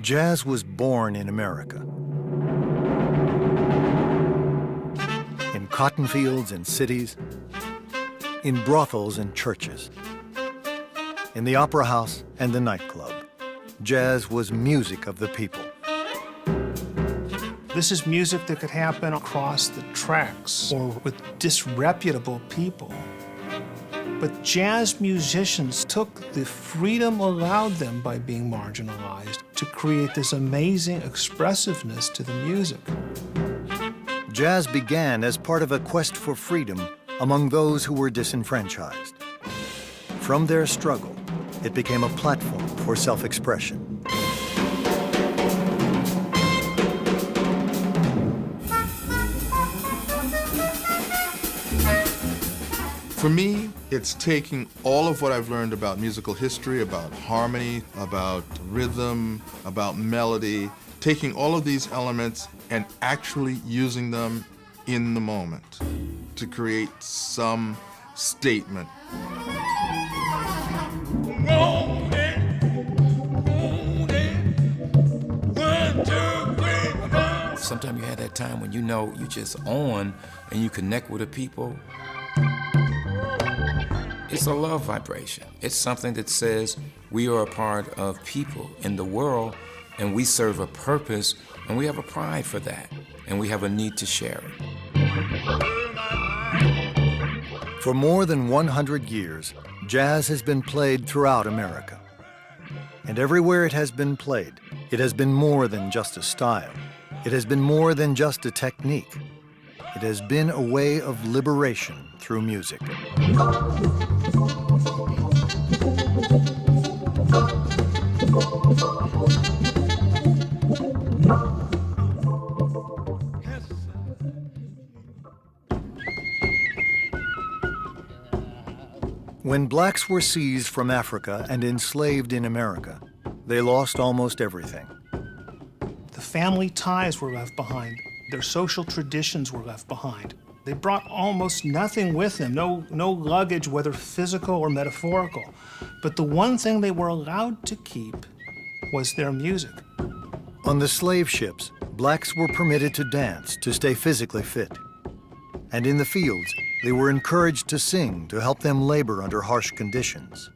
Jazz was born in America. In cotton fields and cities, in brothels and churches, in the opera house and the nightclub. Jazz was music of the people. This is music that could happen across the tracks or with disreputable people. But jazz musicians took the freedom allowed them by being marginalized to create this amazing expressiveness to the music. Jazz began as part of a quest for freedom among those who were disenfranchised. From their struggle, it became a platform for self-expression. For me, it's taking all of what I've learned about musical history, about harmony, about rhythm, about melody, taking all of these elements and actually using them in the moment to create some statement. Sometimes you have that time when you know you just on and you connect with the people. It's a love vibration. It's something that says we are a part of people in the world and we serve a purpose and we have a pride for that and we have a need to share it. For more than 100 years, jazz has been played throughout America. And everywhere it has been played, it has been more than just a style. It has been more than just a technique. It has been a way of liberation through music. When blacks were seized from Africa and enslaved in America, they lost almost everything. The family ties were left behind. Their social traditions were left behind. They brought almost nothing with them, no luggage, whether physical or metaphorical. But the one thing they were allowed to keep was their music. On the slave ships, blacks were permitted to dance to stay physically fit. And in the fields, they were encouraged to sing to help them labor under harsh conditions.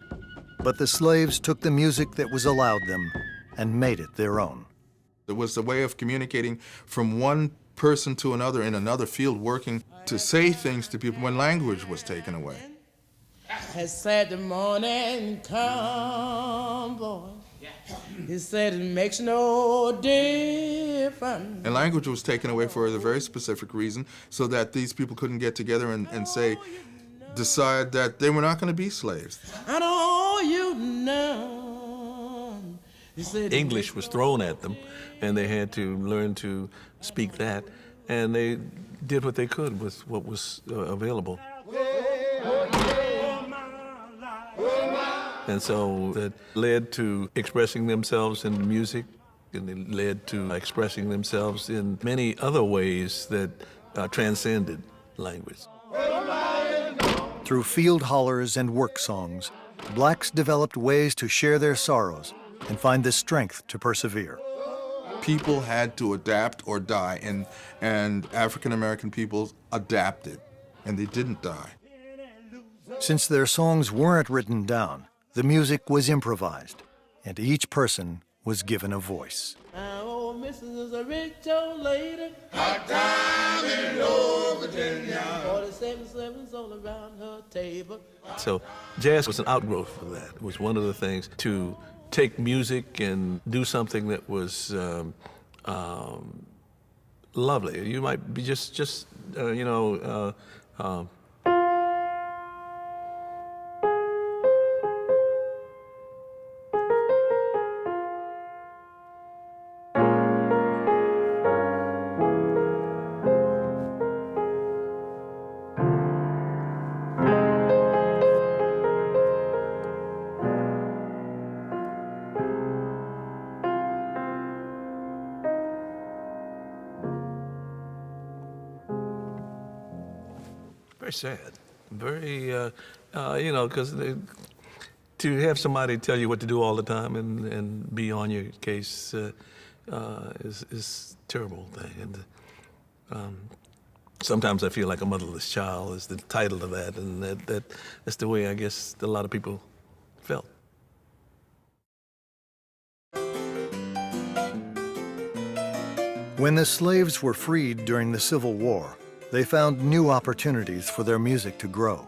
But the slaves took the music that was allowed them and made it their own. It was a way of communicating from one person to another in another field, working to say things to people when language was taken away. Has said the morning come, boy. He said it makes no difference. And language was taken away for a very specific reason, so that these people couldn't get together and decide that they were not going to be slaves. I know you know. English was thrown at them, and they had to learn to speak that, and they did what they could with what was available. And so that led to expressing themselves in music, and it led to expressing themselves in many other ways that transcended language. Through field hollers and work songs, blacks developed ways to share their sorrows and find the strength to persevere. People had to adapt or die, and African-American people adapted, and they didn't die. Since their songs weren't written down, the music was improvised, and each person was given a voice. Now, old Mrs. is a rich old lady. Hot time in old Virginia. 47 all around her table. So jazz was an outgrowth of that. It was one of the things to take music and do something that was lovely. You might be very sad, very, because To have somebody tell you what to do all the time and be on your case is a terrible thing. And sometimes I feel like a motherless child is the title of that, and that's the way I guess a lot of people felt. When the slaves were freed during the Civil War, they found new opportunities for their music to grow.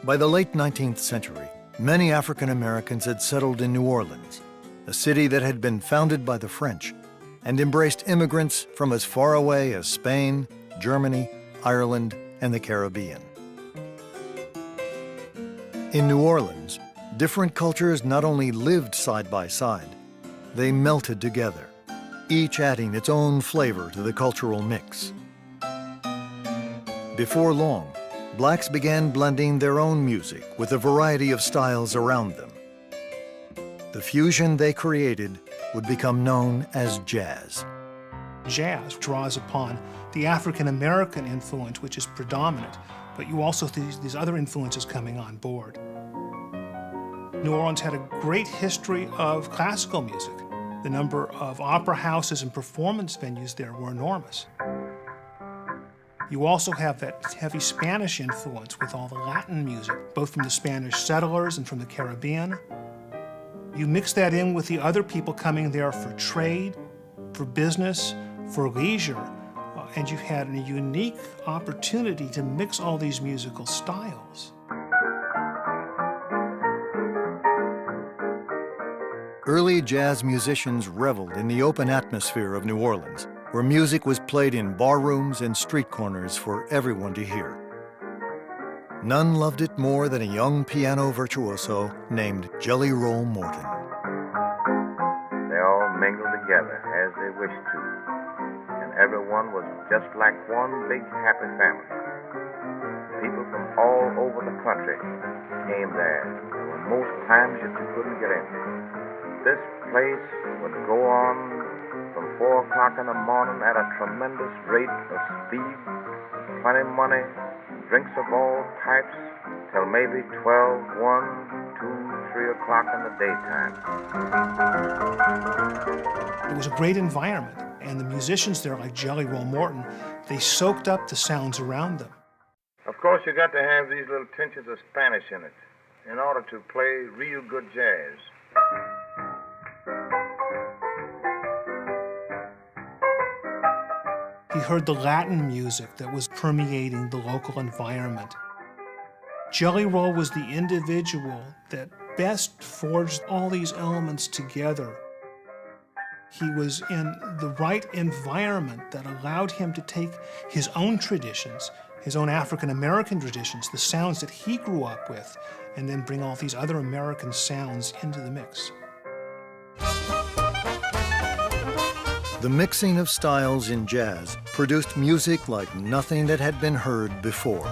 By the late 19th century, many African Americans had settled in New Orleans, a city that had been founded by the French and embraced immigrants from as far away as Spain, Germany, Ireland, and the Caribbean. In New Orleans, different cultures not only lived side by side, they melted together, each adding its own flavor to the cultural mix. Before long, blacks began blending their own music with a variety of styles around them. The fusion they created would become known as jazz. Jazz draws upon the African-American influence, which is predominant, but you also see these other influences coming on board. New Orleans had a great history of classical music. The number of opera houses and performance venues there were enormous. You also have that heavy Spanish influence with all the Latin music, both from the Spanish settlers and from the Caribbean. You mix that in with the other people coming there for trade, for business, for leisure, and you've had a unique opportunity to mix all these musical styles. Early jazz musicians reveled in the open atmosphere of New Orleans, where music was played in barrooms and street corners for everyone to hear. None loved it more than a young piano virtuoso named Jelly Roll Morton. They all mingled together as they wished to, and everyone was just like one big happy family. People from all over the country came there. There were most times you couldn't get in. This place would go on from 4 o'clock in the morning at a tremendous rate of speed, plenty of money, drinks of all types, till maybe 12, 1, 2, 3 o'clock in the daytime. It was a great environment, and the musicians there, like Jelly Roll Morton, they soaked up the sounds around them. Of course, you got to have these little tinges of Spanish in it in order to play real good jazz. He heard the Latin music that was permeating the local environment. Jelly Roll was the individual that best forged all these elements together. He was in the right environment that allowed him to take his own traditions, his own African-American traditions, the sounds that he grew up with, and then bring all these other American sounds into the mix. The mixing of styles in jazz produced music like nothing that had been heard before.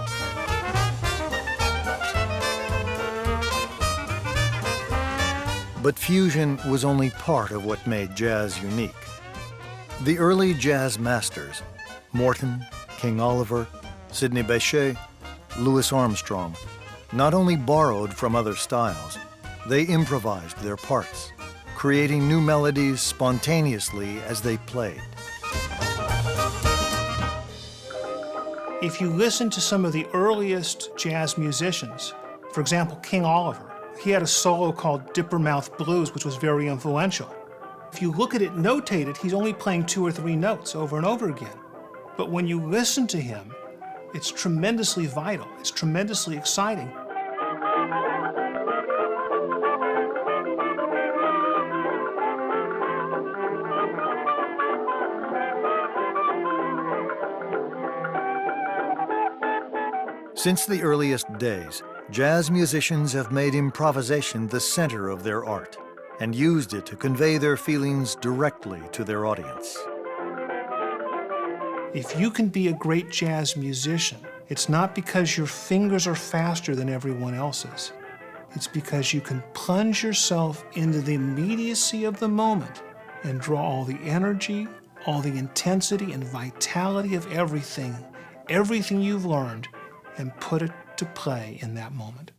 But fusion was only part of what made jazz unique. The early jazz masters, Morton, King Oliver, Sidney Bechet, Louis Armstrong, not only borrowed from other styles, they improvised their parts, creating new melodies spontaneously as they played. If you listen to some of the earliest jazz musicians, for example, King Oliver, he had a solo called Dipper Mouth Blues, which was very influential. If you look at it notated, he's only playing 2 or 3 notes over and over again. But when you listen to him, it's tremendously vital, it's tremendously exciting. Since the earliest days, jazz musicians have made improvisation the center of their art and used it to convey their feelings directly to their audience. If you can be a great jazz musician, it's not because your fingers are faster than everyone else's. It's because you can plunge yourself into the immediacy of the moment and draw all the energy, all the intensity and vitality of everything you've learned, and put it to play in that moment.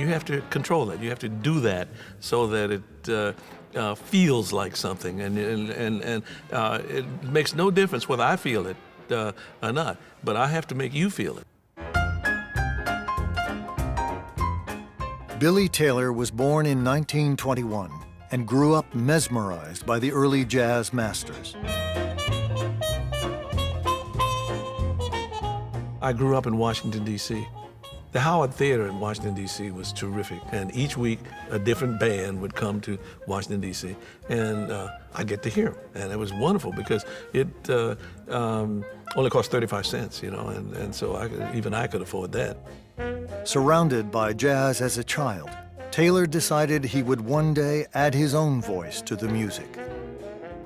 you have to control it. You have to do that so that it feels like something, and it makes no difference whether I feel it or not, but I have to make you feel it. Billy Taylor was born in 1921 and grew up mesmerized by the early jazz masters. I grew up in Washington, D.C. The Howard Theater in Washington, D.C. was terrific, and each week a different band would come to Washington, D.C., and I get to hear them. And it was wonderful because it only cost 35 cents, and so even I could afford that. Surrounded by jazz as a child, Taylor decided he would one day add his own voice to the music.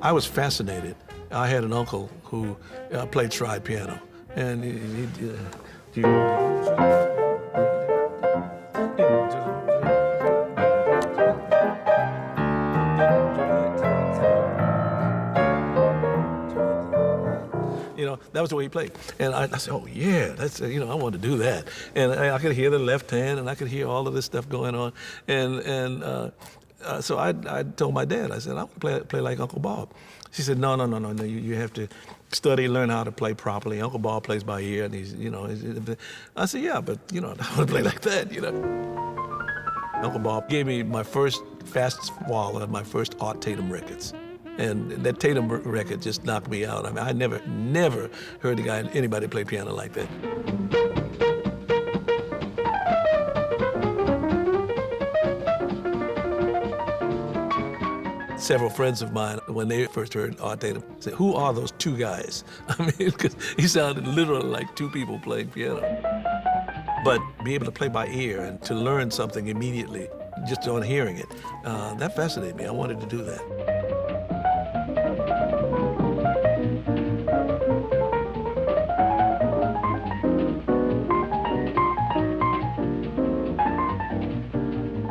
I was fascinated. I had an uncle who played stride piano, and that was the way he played. And I said, oh yeah, that's, I want to do that. And I could hear the left hand, and I could hear all of this stuff going on. And so I told my dad, I said, I want to play like Uncle Bob. She said, no, you have to study, learn how to play properly. Uncle Bob plays by ear, and he's. I said, yeah, but, I want to play like that, Uncle Bob gave me my first fast swallow of my first Art Tatum records. And that Tatum record just knocked me out. I mean, I never heard anybody play piano like that. Several friends of mine, when they first heard Art Tatum, said, who are those two guys? I mean, because he sounded literally like two people playing piano. But be able to play by ear and to learn something immediately, just on hearing it, that fascinated me. I wanted to do that.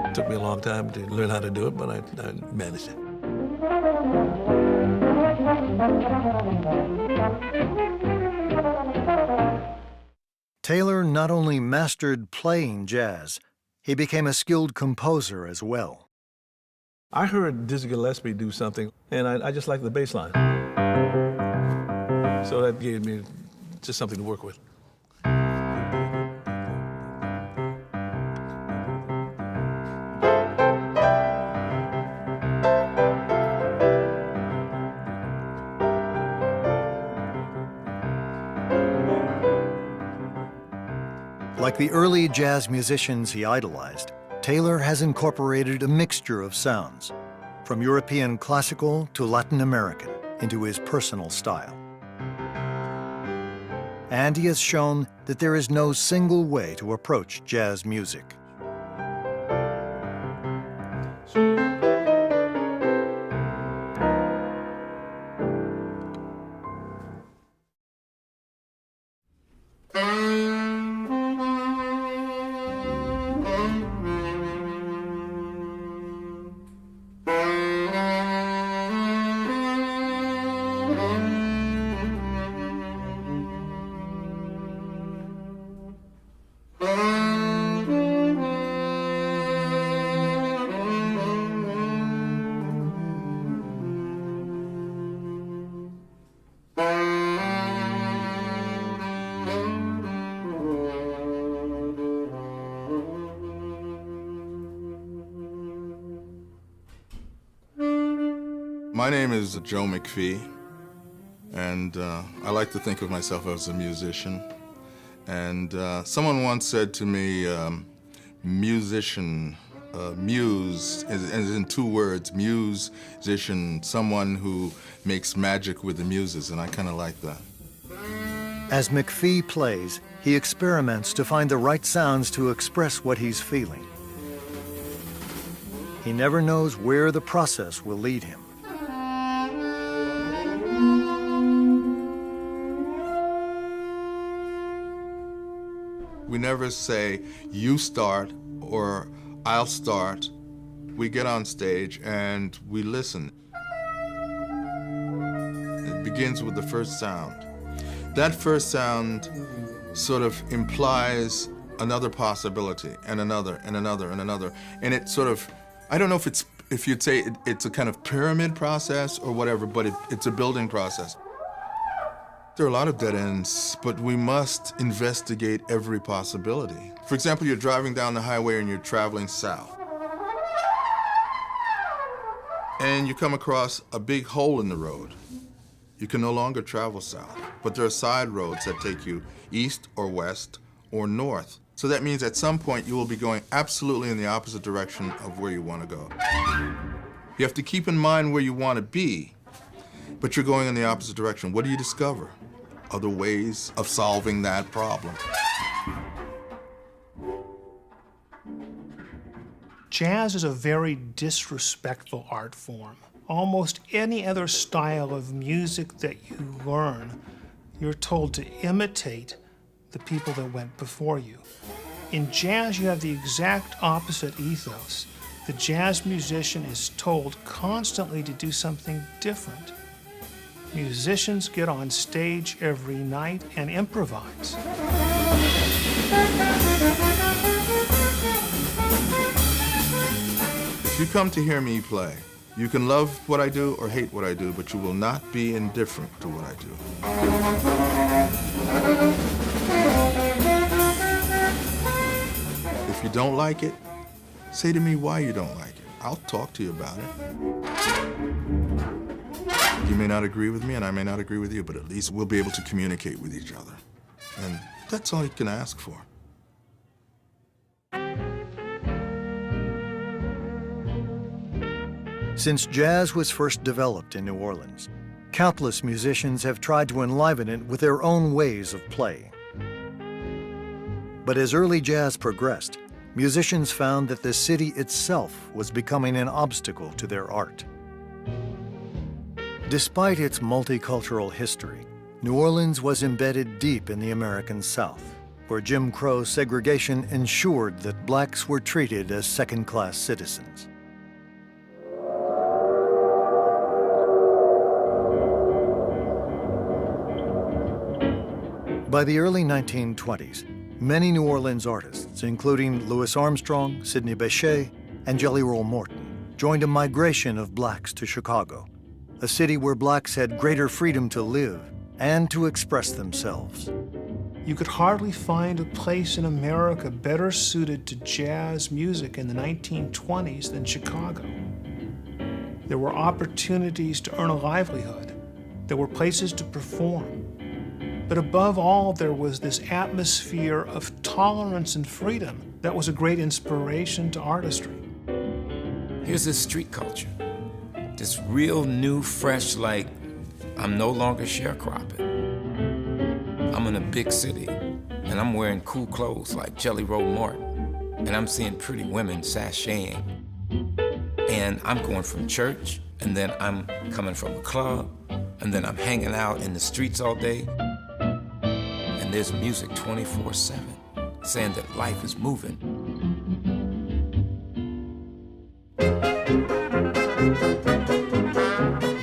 It took me a long time to learn how to do it, but I managed it. Taylor not only mastered playing jazz, he became a skilled composer as well. I heard Dizzy Gillespie do something, and I just liked the bass line. So that gave me just something to work with. Like the early jazz musicians he idolized, Taylor has incorporated a mixture of sounds, from European classical to Latin American, into his personal style. And he has shown that there is no single way to approach jazz music. My name is Joe McPhee, and I like to think of myself as a musician. And someone once said to me, musician, muse, as in two words, musician, someone who makes magic with the muses, and I kind of like that. As McPhee plays, he experiments to find the right sounds to express what he's feeling. He never knows where the process will lead him. We never say, you start or I'll start. We get on stage and we listen. It begins with the first sound. That first sound sort of implies another possibility, and another, and another, and another. And it sort of, I don't know if you'd say it's a kind of pyramid process or whatever, but it's a building process. There are a lot of dead ends, but we must investigate every possibility. For example, you're driving down the highway and you're traveling south. And you come across a big hole in the road. You can no longer travel south, but there are side roads that take you east or west or north. So that means at some point you will be going absolutely in the opposite direction of where you want to go. You have to keep in mind where you want to be, but you're going in the opposite direction. What do you discover? Other ways of solving that problem. Jazz is a very disrespectful art form. Almost any other style of music that you learn, you're told to imitate the people that went before you. In jazz, you have the exact opposite ethos. The jazz musician is told constantly to do something different. Musicians get on stage every night and improvise. If you come to hear me play, you can love what I do or hate what I do, but you will not be indifferent to what I do. If you don't like it, say to me why you don't like it. I'll talk to you about it. You may not agree with me and I may not agree with you, but at least we'll be able to communicate with each other. And that's all you can ask for. Since jazz was first developed in New Orleans, countless musicians have tried to enliven it with their own ways of play. But as early jazz progressed, musicians found that the city itself was becoming an obstacle to their art. Despite its multicultural history, New Orleans was embedded deep in the American South, where Jim Crow segregation ensured that blacks were treated as second-class citizens. By the early 1920s, many New Orleans artists, including Louis Armstrong, Sidney Bechet, and Jelly Roll Morton, joined a migration of blacks to Chicago, a city where blacks had greater freedom to live and to express themselves. You could hardly find a place in America better suited to jazz music in the 1920s than Chicago. There were opportunities to earn a livelihood. There were places to perform. But above all, there was this atmosphere of tolerance and freedom that was a great inspiration to artistry. Here's this street culture, this real new, fresh, like, I'm no longer sharecropping. I'm in a big city, and I'm wearing cool clothes like Jelly Roll Morton, and I'm seeing pretty women sashaying. And I'm going from church, and then I'm coming from a club, and then I'm hanging out in the streets all day. And there's music 24/7, saying that life is moving.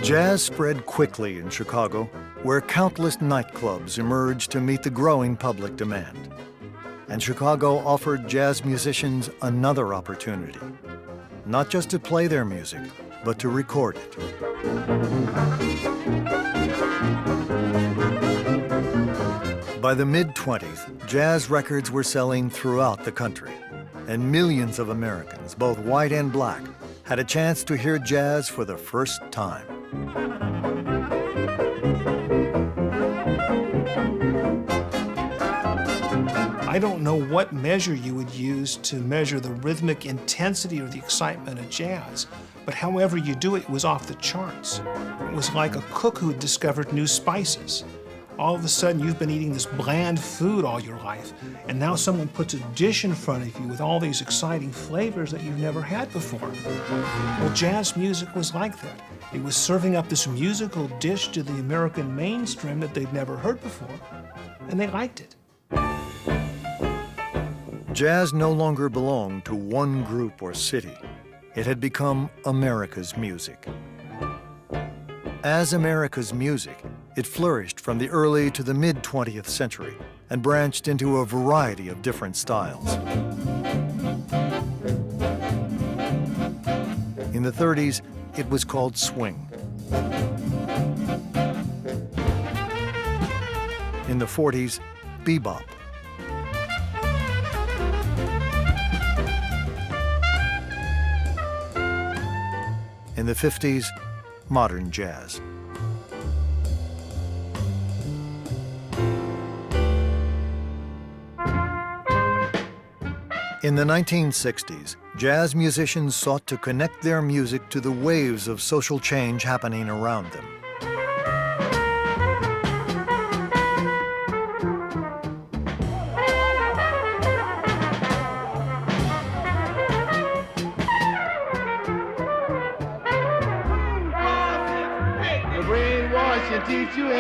Jazz spread quickly in Chicago, where countless nightclubs emerged to meet the growing public demand. And Chicago offered jazz musicians another opportunity, not just to play their music, but to record it. By the mid-20s, jazz records were selling throughout the country, and millions of Americans, both white and black, had a chance to hear jazz for the first time. I don't know what measure you would use to measure the rhythmic intensity or the excitement of jazz, but however you do it, it was off the charts. It was like a cook who had discovered new spices. All of a sudden, you've been eating this bland food all your life, and now someone puts a dish in front of you with all these exciting flavors that you've never had before. Well, jazz music was like that. It was serving up this musical dish to the American mainstream that they'd never heard before, and they liked it. Jazz no longer belonged to one group or city. It had become America's music. As America's music, It flourished from the early to the mid-20th century and branched into a variety of different styles. In the 30s, it was called swing. In the 40s, bebop. In the 50s, modern jazz. In the 1960s, jazz musicians sought to connect their music to the waves of social change happening around them. The brainwash and teach you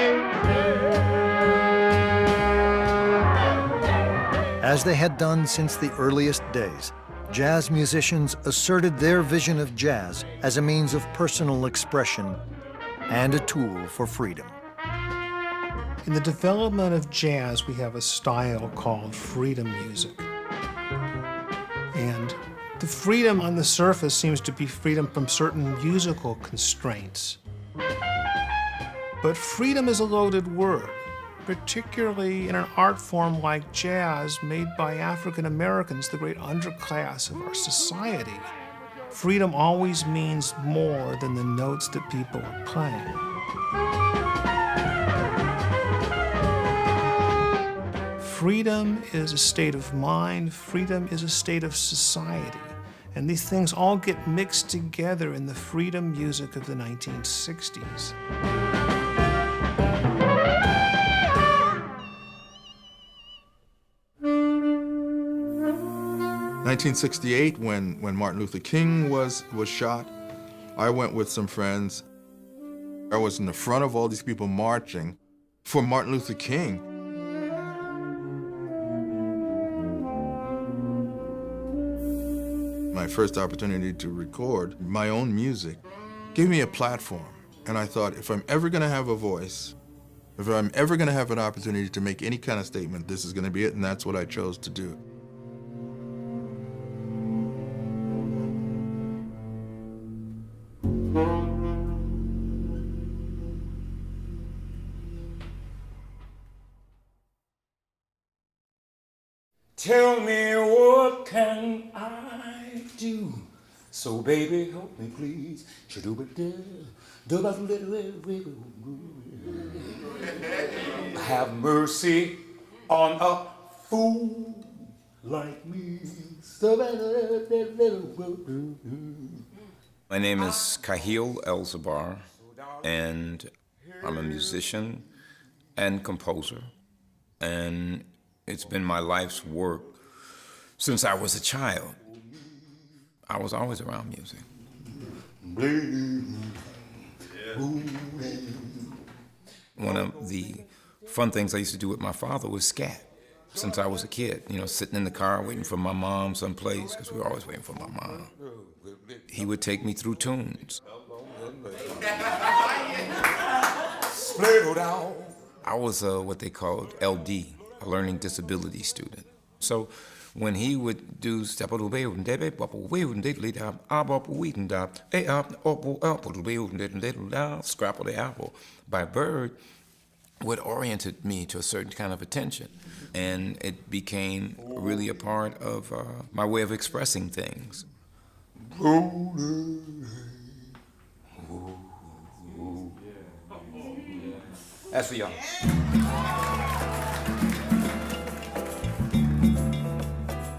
As they had done since the earliest days, jazz musicians asserted their vision of jazz as a means of personal expression and a tool for freedom. In the development of jazz, we have a style called freedom music. And the freedom on the surface seems to be freedom from certain musical constraints. But freedom is a loaded word, particularly in an art form like jazz made by African Americans, the great underclass of our society. Freedom always means more than the notes that people are playing. Freedom is a state of mind, freedom is a state of society. And these things all get mixed together in the freedom music of the 1960s. 1968, when Martin Luther King was shot, I went with some friends. I was in the front of all these people marching for Martin Luther King. My first opportunity to record my own music gave me a platform. And I thought, if I'm ever going to have a voice, if I'm ever going to have an opportunity to make any kind of statement, this is going to be it, and that's what I chose to do. Tell me, what can I do? So baby, help me please. Have mercy on a fool like me. My name is Kahil Elzabar, and I'm a musician and composer, and it's been my life's work since I was a child. I was always around music. One of the fun things I used to do with my father was scat since I was a kid. You know, sitting in the car waiting for my mom someplace, because we were always waiting for my mom. He would take me through tunes. I was what they called LD, a learning disability student. So when he would do Scrapple the Apple by Bird, what oriented me to a certain kind of attention. And it became really a part of my way of expressing things. That's for y'all.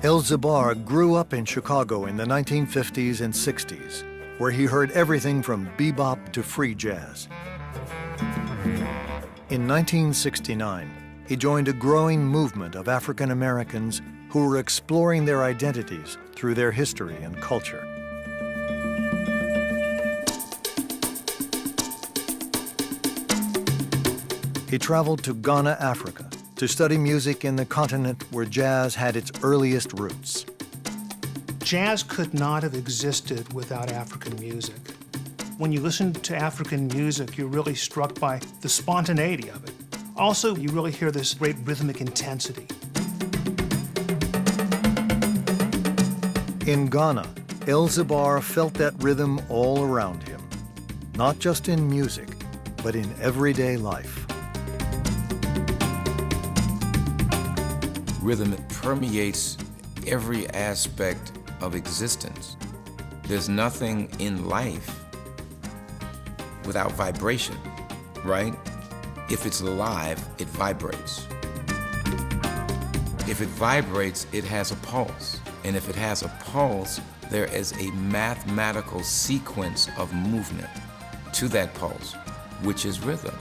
Elzabar grew up in Chicago in the 1950s and 60s, where he heard everything from bebop to free jazz. In 1969, he joined a growing movement of African Americans who were exploring their identities through their history and culture. He traveled to Ghana, Africa, to study music in the continent where jazz had its earliest roots. Jazz could not have existed without African music. When you listen to African music, you're really struck by the spontaneity of it. Also, you really hear this great rhythmic intensity. In Ghana, El Zabar felt that rhythm all around him, not just in music, but in everyday life. Rhythm permeates every aspect of existence. There's nothing in life without vibration, right? If it's alive, it vibrates. If it vibrates, it has a pulse. And if it has a pulse, there is a mathematical sequence of movement to that pulse, which is rhythm.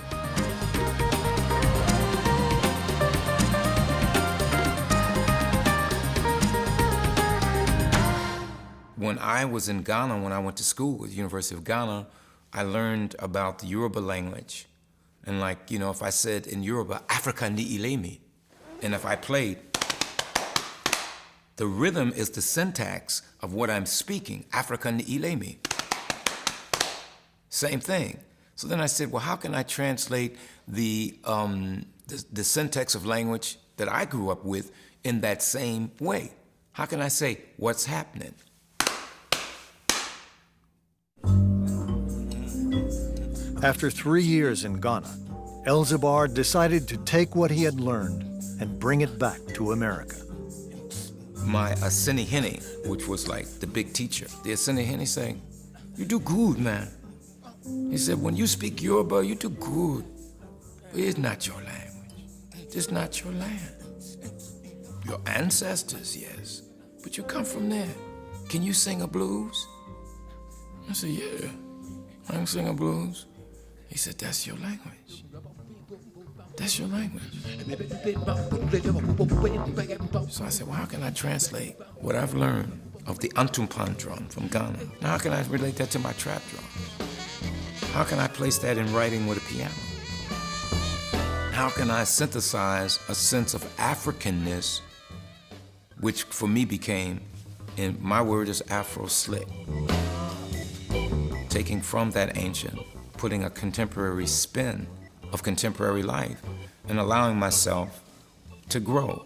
When I was in Ghana, when I went to school at the University of Ghana, I learned about the Yoruba language. And like, you know, if I said in Yoruba, Africa ni ilemi, and if I played, the rhythm is the syntax of what I'm speaking, Africa ni ilemi. Same thing. So then I said, well, how can I translate the syntax of language that I grew up with in that same way? How can I say, what's happening? After 3 years in Ghana, El Zabar decided to take what he had learned and bring it back to America. My Aseni Hene, which was like the big teacher, the Aseni Hene saying, you do good, man. He said, when you speak Yoruba, you do good. But it's not your language. It's not your land. Your ancestors, yes, but you come from there. Can you sing a blues? I said, yeah, I can sing a blues. He said, that's your language. That's your language. So I said, well, how can I translate what I've learned of the Antumpan drum from Ghana? Now, how can I relate that to my trap drum? How can I place that in writing with a piano? How can I synthesize a sense of Africanness, which for me became, and my word is Afro-slick. Taking from that ancient, putting a contemporary spin of contemporary life, and allowing myself to grow.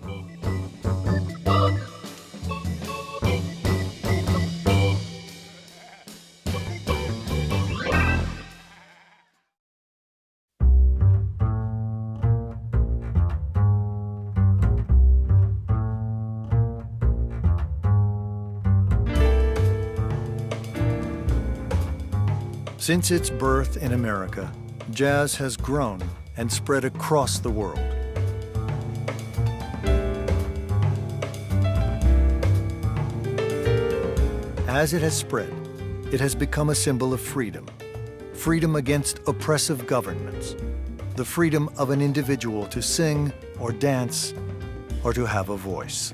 Since its birth in America, jazz has grown and spread across the world. As it has spread, it has become a symbol of freedom. Freedom against oppressive governments. The freedom of an individual to sing or dance or to have a voice.